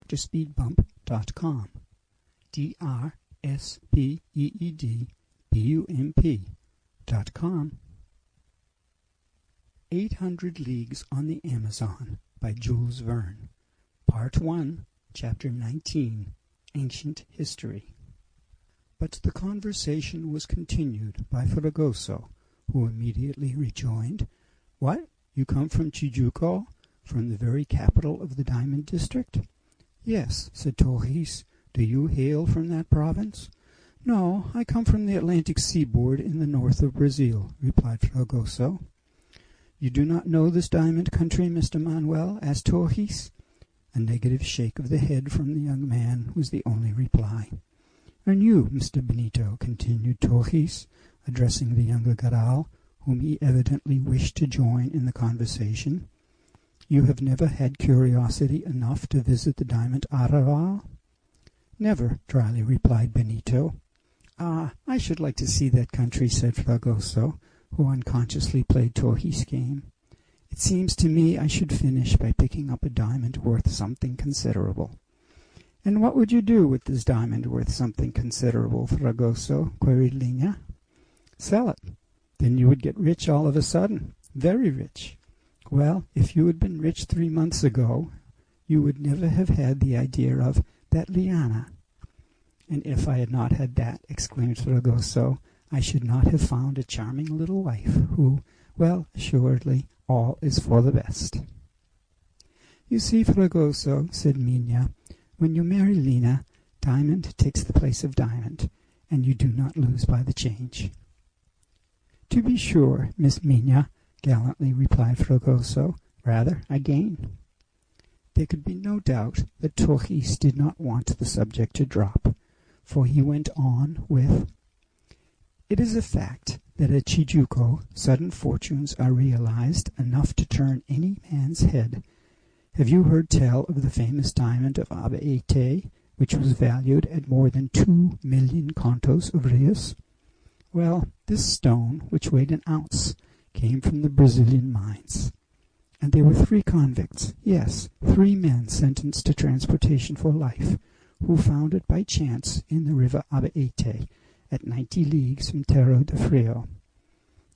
drspeedbump.com. drspeedbump.com. 800 Leagues on the Amazon by Jules Verne. Part 1, Chapter 19, Ancient History. But the conversation was continued by Fragoso, who immediately rejoined, "What? You come from Tijuco, from the very capital of the Diamond District?" "Yes," said Torres. "Do you hail from that province?" "No, I come from the Atlantic seaboard in the north of Brazil," replied Fragoso. "You do not know this diamond country, Mr. Manuel?" asked Torres. A negative shake of the head from the young man was the only reply. "And you, Mr. Benito," continued Torres, addressing the younger Garral, whom he evidently wished to join in the conversation, "you have never had curiosity enough to visit the diamond arrabal?" "Never," dryly replied Benito. "Ah, I should like to see that country," said Fragoso, who unconsciously played Torres' game. "It seems to me I should finish by picking up a diamond worth something considerable." "And what would you do with this diamond worth something considerable, Fragoso?" queried Lina. "Sell it. Then you would get rich all of a sudden, very rich. Well, if you had been rich 3 months ago, you would never have had the idea of that liana." "And if I had not had that," exclaimed Fragoso, "I should not have found a charming little wife who, well, assuredly, all is for the best." "You see, Fragoso," said Mina, "when you marry Lina, diamond takes the place of diamond, and you do not lose by the change." "To be sure, Miss Mina," gallantly replied Fragoso, "rather I gain." There could be no doubt that Torres did not want the subject to drop, for he went on with, "It is a fact that at Tijuco sudden fortunes are realized enough to turn any man's head. Have you heard tell of the famous diamond of Abaete, which was valued at more than 2,000,000 contos of reis? Well, this stone, which weighed an ounce, came from the Brazilian mines. And there were 3 convicts, yes, 3 men sentenced to transportation for life, who found it by chance in the river Abaete, at 90 leagues from Terra de Frio."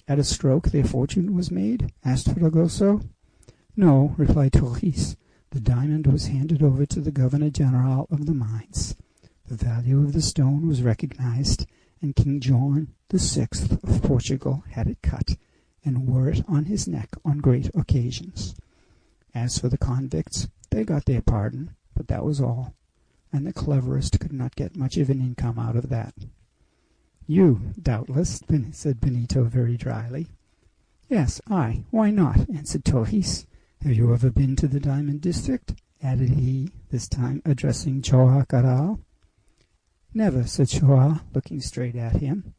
"At a stroke their fortune was made?" asked Fragoso. "No," replied Torres. "The diamond was handed over to the Governor-General of the mines. The value of the stone was recognized, and King John VI of Portugal had it cut, and wore it on his neck on great occasions. As for the convicts, they got their pardon, but that was all, and the cleverest could not get much of an income out of that." "You, doubtless," said Benito very dryly. "Yes, I. Why not?" answered Torres. "Have you ever been to the Diamond District?" added he, this time addressing Joao Garral. "Never," said Joao, looking straight at him.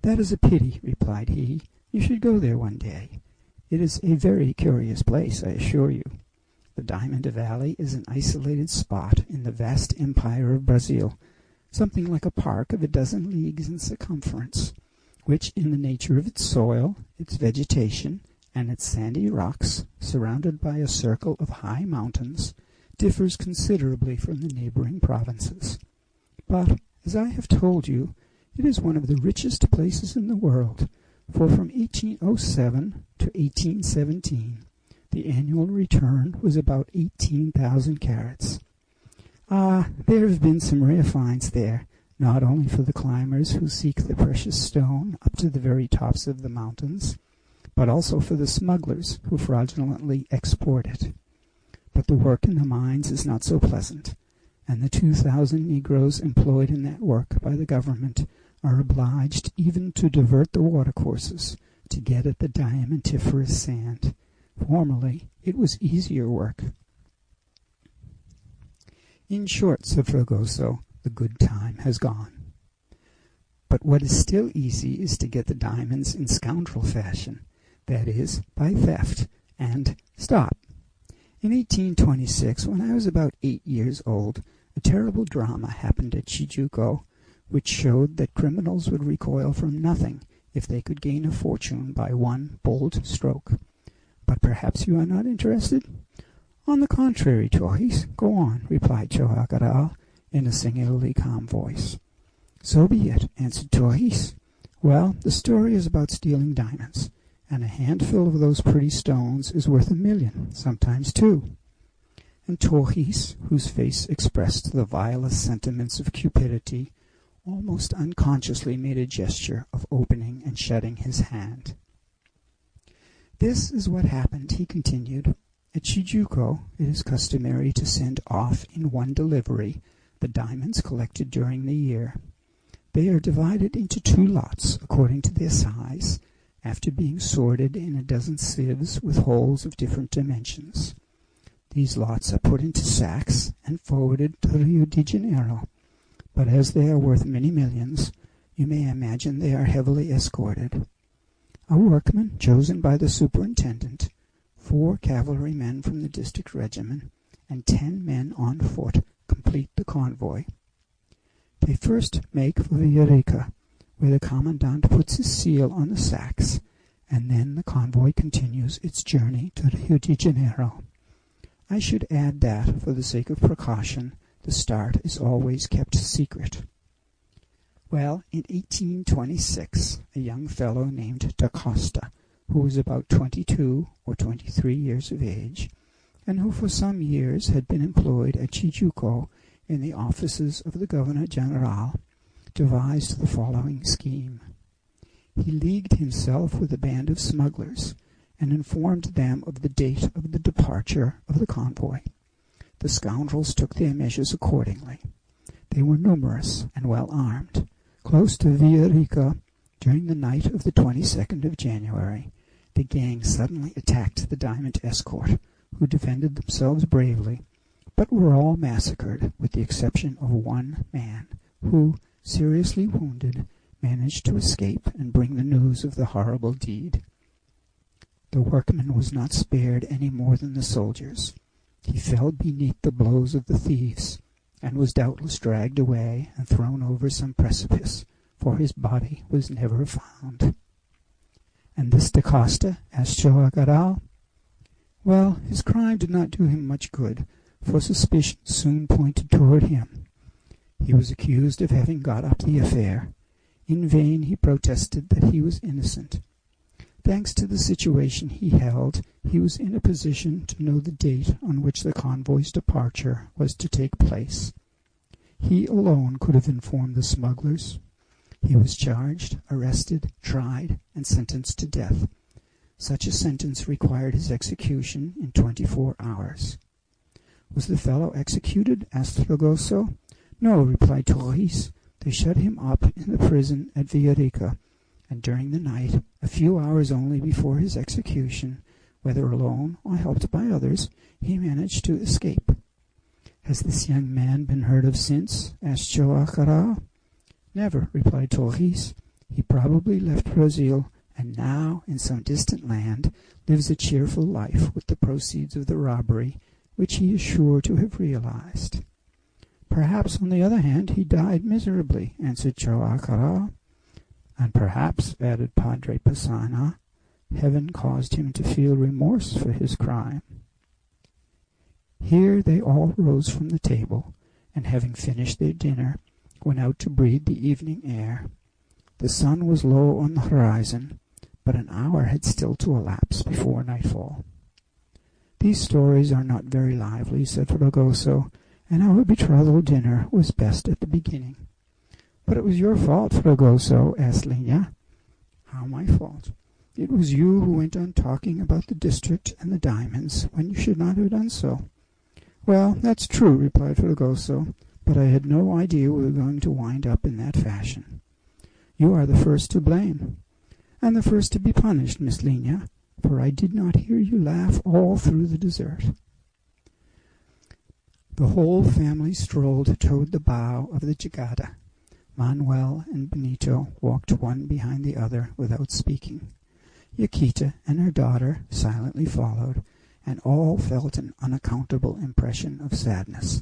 "That is a pity," replied he. "You should go there one day. It is a very curious place, I assure you. The Diamond Valley is an isolated spot in the vast empire of Brazil, something like a park of 12 leagues in circumference, which in the nature of its soil, its vegetation, and its sandy rocks, surrounded by a circle of high mountains, differs considerably from the neighboring provinces. But, as I have told you, it is one of the richest places in the world, for from 1807 to 1817, the annual return was about 18,000 carats. Ah, there have been some rare finds there, not only for the climbers who seek the precious stone up to the very tops of the mountains, but also for the smugglers who fraudulently export it. But the work in the mines is not so pleasant, and the 2,000 Negroes employed in that work by the government are obliged even to divert the watercourses to get at the diamantiferous sand. Formerly it was easier work." "In short," said Fragoso, "the good time has gone. But what is still easy is to get the diamonds in scoundrel fashion, that is, by theft, and stop. In 1826, when I was about 8 years old, a terrible drama happened at Tijuco, which showed that criminals would recoil from nothing if they could gain a fortune by one bold stroke. But perhaps you are not interested?" "On the contrary, Torres, go on," replied Joao in a singularly calm voice. "So be it," answered Torres. "Well, the story is about stealing diamonds, and a handful of those pretty stones is worth 1,000,000, sometimes 2. And Torres, whose face expressed the vilest sentiments of cupidity, almost unconsciously made a gesture of opening and shutting his hand. "This is what happened," he continued. "At Tijuco it is customary to send off in one delivery the diamonds collected during the year. They are divided into 2 lots according to their size, after being sorted in a dozen sieves with holes of different dimensions. These lots are put into sacks and forwarded to Rio de Janeiro, but as they are worth many millions, you may imagine they are heavily escorted. A workman chosen by the superintendent, 4 cavalrymen from the district regiment, and 10 men on foot complete the convoy. They first make for Villarica, where the commandant puts his seal on the sacks, and then the convoy continues its journey to Rio de Janeiro. I should add that, for the sake of precaution, the start is always kept secret. Well, in 1826, a young fellow named Da Costa, who was about 22 or 23 years of age, and who for some years had been employed at Tijuco in the offices of the Governor-General, devised the following scheme. He leagued himself with a band of smugglers, and informed them of the date of the departure of the convoy. The scoundrels took their measures accordingly. They were numerous and well armed. Close to Villarica, during the night of the 22nd of January, the gang suddenly attacked the diamond escort, who defended themselves bravely, but were all massacred with the exception of 1 man, who, seriously wounded, managed to escape and bring the news of the horrible deed. The workman was not spared any more than the soldiers. He fell beneath the blows of the thieves, and was doubtless dragged away and thrown over some precipice, for his body was never found." "And this Da Costa?" asked Joao. "Well, his crime did not do him much good, for suspicion soon pointed toward him. He was accused of having got up the affair. In vain he protested that he was innocent. Thanks to the situation he held, he was in a position to know the date on which the convoy's departure was to take place. He alone could have informed the smugglers. He was charged, arrested, tried, and sentenced to death. Such a sentence required his execution in 24 hours. "Was the fellow executed?" asked Fragoso. "No," replied Torres. "They shut him up in the prison at Villarica, and during the night, a few hours only before his execution, whether alone or helped by others, he managed to escape." "Has this young man been heard of since?" asked Joao. "Never," replied Torres. "He probably left Brazil, and now, in some distant land, lives a cheerful life with the proceeds of the robbery, which he is sure to have realized." "Perhaps, on the other hand, he died miserably," answered Joao. "And perhaps," added Padre Passanha, "heaven caused him to feel remorse for his crime." Here they all rose from the table, and having finished their dinner, went out to breathe the evening air. The sun was low on the horizon, but an hour had still to elapse before nightfall. "These stories are not very lively," said Fragoso, "and our betrothal dinner was best at the beginning." "But it was your fault, Fragoso," asked Lina. "How my fault?" "It was you who went on talking about the district and the diamonds, when you should not have done so." "Well, that's true," replied Fragoso, "but I had no idea we were going to wind up in that fashion." "You are the first to blame." "And the first to be punished, Miss Lina, for I did not hear you laugh all through the dessert." The whole family strolled toward the bow of the jangada. Manuel and Benito walked one behind the other without speaking. Yaquita and her daughter silently followed, and all felt an unaccountable impression of sadness,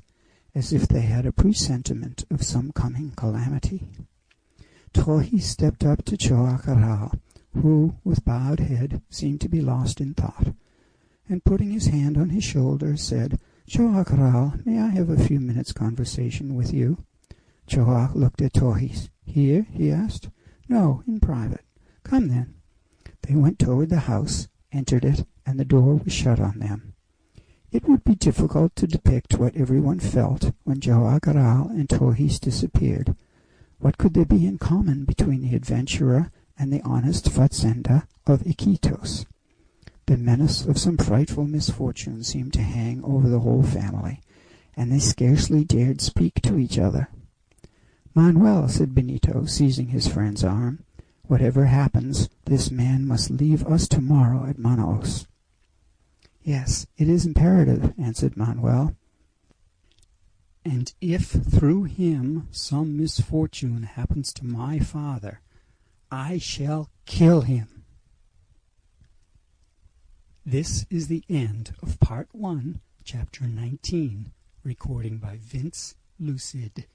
as if they had a presentiment of some coming calamity. Torres stepped up to Joao, who, with bowed head, seemed to be lost in thought, and putting his hand on his shoulder, said, "Cho'ak, may I have a few minutes' conversation with you?" Cho'ak looked at Tohis. "Here?" he asked. "No, in private." "Come then." They went toward the house, entered it, and the door was shut on them. It would be difficult to depict what everyone felt when Jo'akaral and Tohis disappeared. What could there be in common between the adventurer and the honest Fazenda of Iquitos? The menace of some frightful misfortune seemed to hang over the whole family, and they scarcely dared speak to each other. "Manuel," said Benito, seizing his friend's arm, "whatever happens, this man must leave us tomorrow at Manaos." "Yes, it is imperative," answered Manuel. "And if through him some misfortune happens to my father, I shall kill him." This is the end of Part 1, Chapter 19, recording by Vince Lucid.